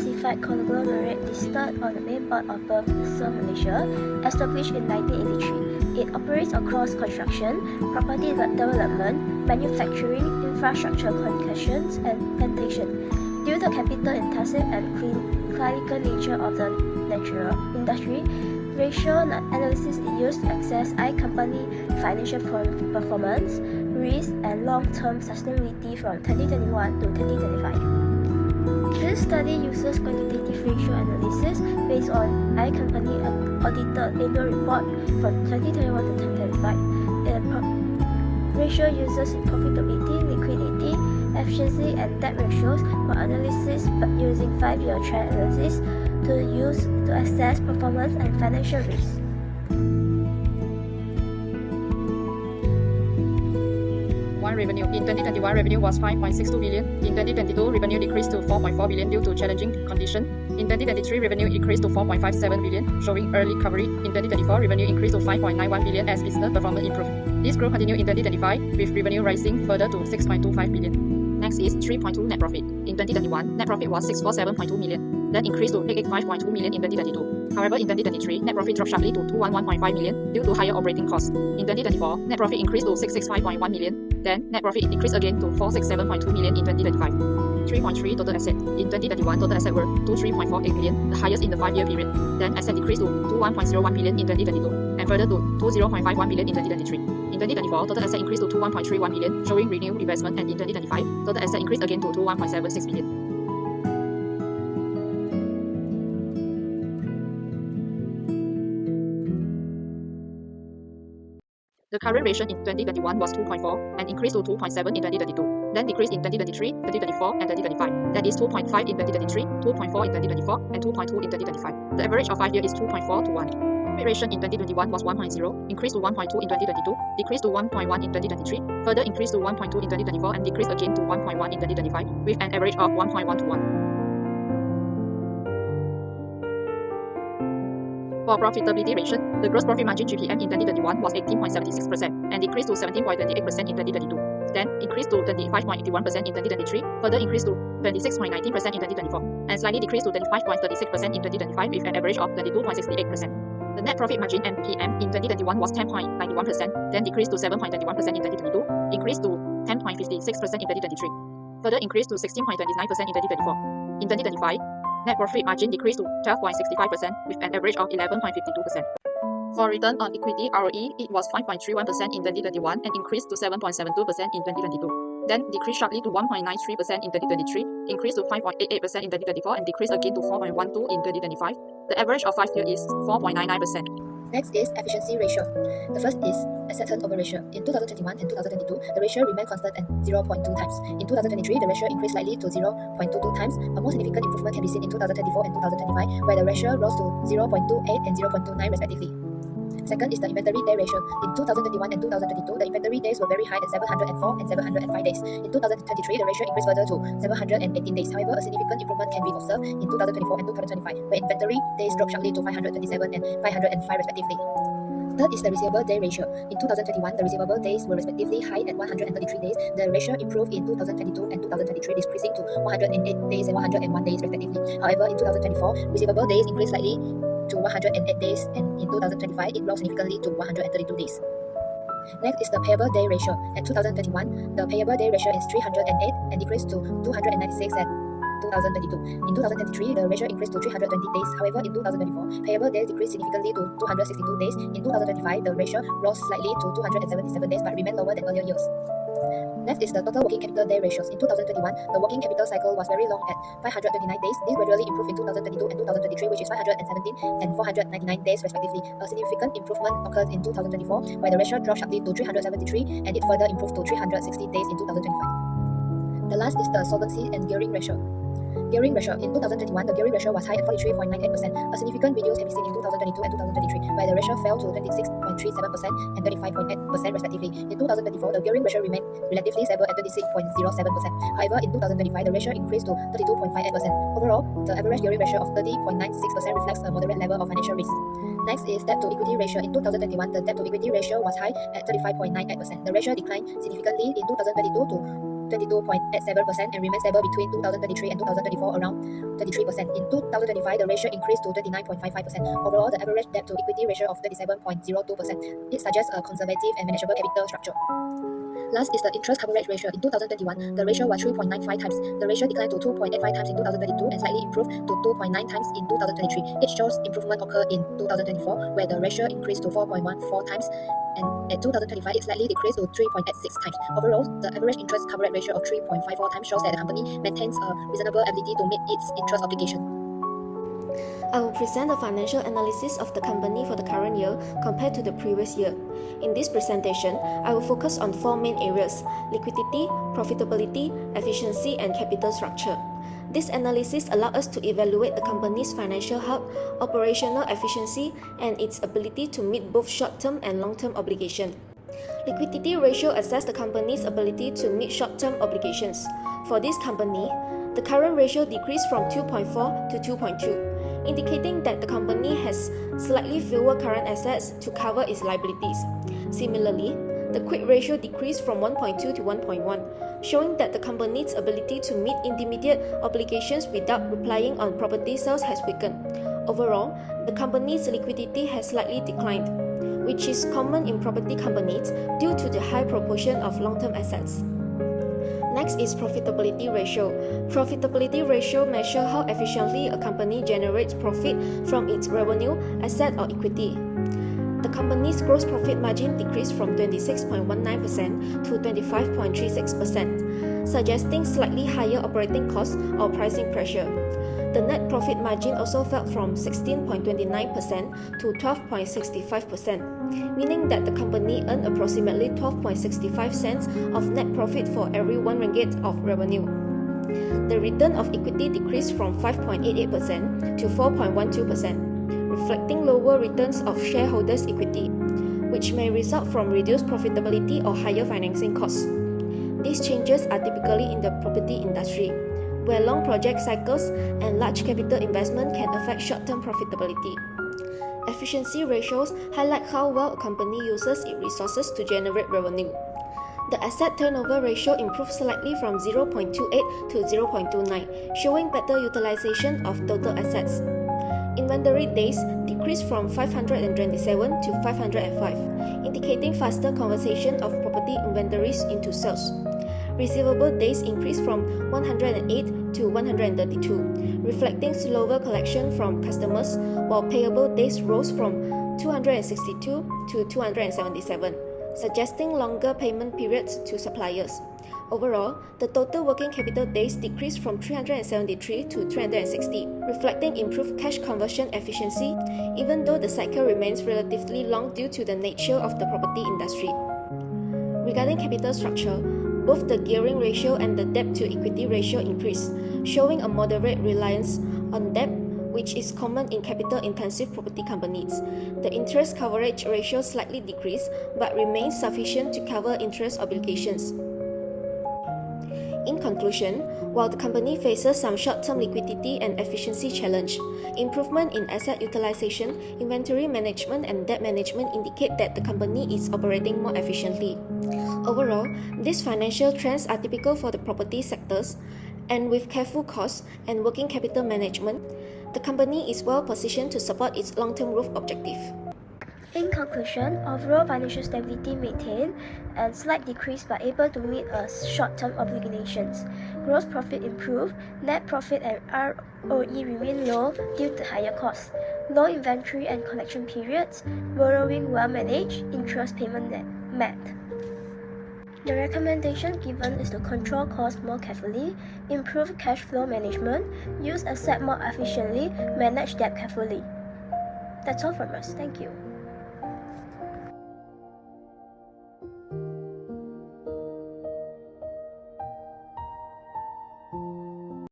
diversified conglomerate listed on the main board of Bursa Malaysia, established in 1983. It operates across construction, property development, manufacturing, infrastructure communications, and plantation. Due to capital-intensive and cyclical nature of the industry, ratio analysis is used to assess company financial performance, risk, and long-term sustainability from 2021 to 2025. This study uses quantitative ratio analysis based on company audited annual report from 2021 to 2025. The ratio uses profitability, liquidity, efficiency, and debt ratios for analysis, but using 5-year trend analysis to assess performance and financial risk. Revenue. In 2021, revenue was 5.62 billion. In 2022, revenue decreased to 4.4 billion due to challenging conditions. In 2023, revenue increased to 4.57 billion, showing early recovery. In 2024, revenue increased to 5.91 billion as business performance improved. This growth continued in 2025, with revenue rising further to 6.25 billion. Next is 3.2 net profit. In 2021, net profit was 647.2 million, then increased to 885.2 million in 2022. However, in 2023, net profit dropped sharply to 211.5 million due to higher operating costs. In 2024, net profit increased to 665.1 million, then net profit decreased again to 467.2 million in 2025. 3.3 total asset. In 2021, total asset were 23.48 billion, the highest in the 5-year period. Then asset decreased to 21.01 billion in 2022, and further to 20.51 billion in 2023. In 2024, total asset increased to 21.31 billion, showing renewed investment, and in 2025, total asset increased again to 21.76 billion. The current ratio in 2021 was 2.4 and increased to 2.7 in 2022, then decreased in 2023, 2024, and 2025. That is 2.5 in 2023, 2.4 in 2024, and 2.2 in 2025. The average of 5 years is 2.4 to 1. Rate ratio in 2021 was 1.0, increased to 1.2 in 2022, decreased to 1.1 in 2023, further increased to 1.2 in 2024, and decreased again to 1.1 in 2025, with an average of 1.1 to 1. For profitability ratio, the gross profit margin GPM in 2021 was 18.76% and decreased to 17.28% in 2022, then increased to 25.81% in 2023, further increased to 26.19% in 2024, and slightly decreased to 25.36% in 2025 with an average of 22.68%. The net profit margin NPM in 2021 was 10.91%, then decreased to 7.21% in 2022, increased to 10.56% in 2023, further increased to 16.29% in 2024. In 2025, net profit margin decreased to 12.65% with an average of 11.52%. For return on equity ROE, it was 5.31% in 2021 and increased to 7.72% in 2022. Then decreased sharply to 1.93% in 2023, increased to 5.88% in 2024, and decreased again to 4.12% in 2025. The average of 5 years is 4.99%. Next is efficiency ratio. The first is asset turnover ratio. In 2021 and 2022, the ratio remained constant at 0.2 times. In 2023, the ratio increased slightly to 0.22 times. A more significant improvement can be seen in 2024 and 2025, where the ratio rose to 0.28 and 0.29 respectively. Second is the inventory day ratio. In 2021 and 2022, the inventory days were very high at 704 and 705 days. In 2023, the ratio increased further to 718 days. However, a significant improvement can be observed in 2024 and 2025, where inventory days dropped sharply to 527 and 505 respectively. Third is the receivable day ratio. In 2021, the receivable days were respectively high at 133 days. The ratio improved in 2022 and 2023, decreasing to 108 days and 101 days respectively. However, in 2024, receivable days increased slightly to 108 days, and in 2025, it rose significantly to 132 days. Next is the payable day ratio. At 2021, the payable day ratio is 308 and decreased to 296 at 2022. In 2023, the ratio increased to 320 days. However, in 2024, payable days decreased significantly to 262 days. In 2025, the ratio rose slightly to 277 days but remained lower than earlier years. Next is the total working capital day ratios. In 2021, the working capital cycle was very long at 529 days. This gradually improved in 2022 and 2023, which is 517 and 499 days respectively. A significant improvement occurred in 2024, where the ratio dropped sharply to 373 and it further improved to 360 days in 2025. The last is the solvency and gearing ratio. Gearing ratio. In 2021, the gearing ratio was high at 43.98%. A significant reduction can be seen in 2022 and 2023, where the ratio fell to 26.37% and 35.8% respectively. In 2024, the gearing ratio remained relatively stable at 26.07%. However, in 2025, the ratio increased to 32.58%. Overall, the average gearing ratio of 30.96% reflects a moderate level of financial risk. Next is debt to equity ratio. In 2021, the debt to equity ratio was high at 35.98%. The ratio declined significantly in 2022 to 22.87% and remained stable between 2023 and 2024 around 23%. In 2025, the ratio increased to 29.55%. Overall, the average debt to equity ratio of 37.02%. It suggests a conservative and manageable capital structure. Last is the interest coverage ratio. In 2021, the ratio was 3.95 times. The ratio declined to 2.85 times in 2022 and slightly improved to 2.9 times in 2023. It shows improvement occurred in 2024, where the ratio increased to 4.14 times, and at 2025, it slightly decreased to 3.86 times. Overall, the average interest coverage ratio of 3.54 times shows that the company maintains a reasonable ability to meet its interest obligation. I will present a financial analysis of the company for the current year compared to the previous year. In this presentation, I will focus on four main areas: liquidity, profitability, efficiency, and capital structure. This analysis allows us to evaluate the company's financial health, operational efficiency, and its ability to meet both short-term and long-term obligations. Liquidity ratio assesses the company's ability to meet short-term obligations. For this company, the current ratio decreased from 2.4 to 2.2, indicating that the company has slightly fewer current assets to cover its liabilities. Similarly, the quick ratio decreased from 1.2 to 1.1, showing that the company's ability to meet intermediate obligations without relying on property sales has weakened. Overall, the company's liquidity has slightly declined, which is common in property companies due to the high proportion of long-term assets. Next is profitability ratio. Profitability ratio measures how efficiently a company generates profit from its revenue, asset, or equity. The company's gross profit margin decreased from 26.19% to 25.36%, suggesting slightly higher operating costs or pricing pressure. The net profit margin also fell from 16.29% to 12.65%, meaning that the company earned approximately 12.65 cents of net profit for every 1 ringgit of revenue. The return of equity decreased from 5.88% to 4.12%, reflecting lower returns of shareholders' equity, which may result from reduced profitability or higher financing costs. These changes are typically in the property industry, where long project cycles and large capital investment can affect short-term profitability. Efficiency ratios highlight how well a company uses its resources to generate revenue. The asset turnover ratio improved slightly from 0.28 to 0.29, showing better utilization of total assets. Inventory days decreased from 527 to 505, indicating faster conversion of property inventories into sales. Receivable days increased from 108 to 132, reflecting slower collection from customers, while payable days rose from 262 to 277, suggesting longer payment periods to suppliers. Overall, the total working capital days decreased from 373 to 360, reflecting improved cash conversion efficiency, even though the cycle remains relatively long due to the nature of the property industry. Regarding capital structure, both the gearing ratio and the debt-to-equity ratio increased, showing a moderate reliance on debt, which is common in capital-intensive property companies. The interest coverage ratio slightly decreased, but remains sufficient to cover interest obligations. In conclusion, while the company faces some short-term liquidity and efficiency challenge, improvement in asset utilization, inventory management, and debt management indicate that the company is operating more efficiently. Overall, these financial trends are typical for the property sectors, and with careful cost and working capital management, the company is well positioned to support its long-term growth objective. In conclusion, overall financial stability maintained and slight decrease but able to meet short-term obligations. Gross profit improved, net profit and ROE remain low due to higher costs. Low inventory and collection periods, borrowing well managed, interest payment met. The recommendation given is to control costs more carefully, improve cash flow management, use asset more efficiently, manage debt carefully. That's all from us. Thank you.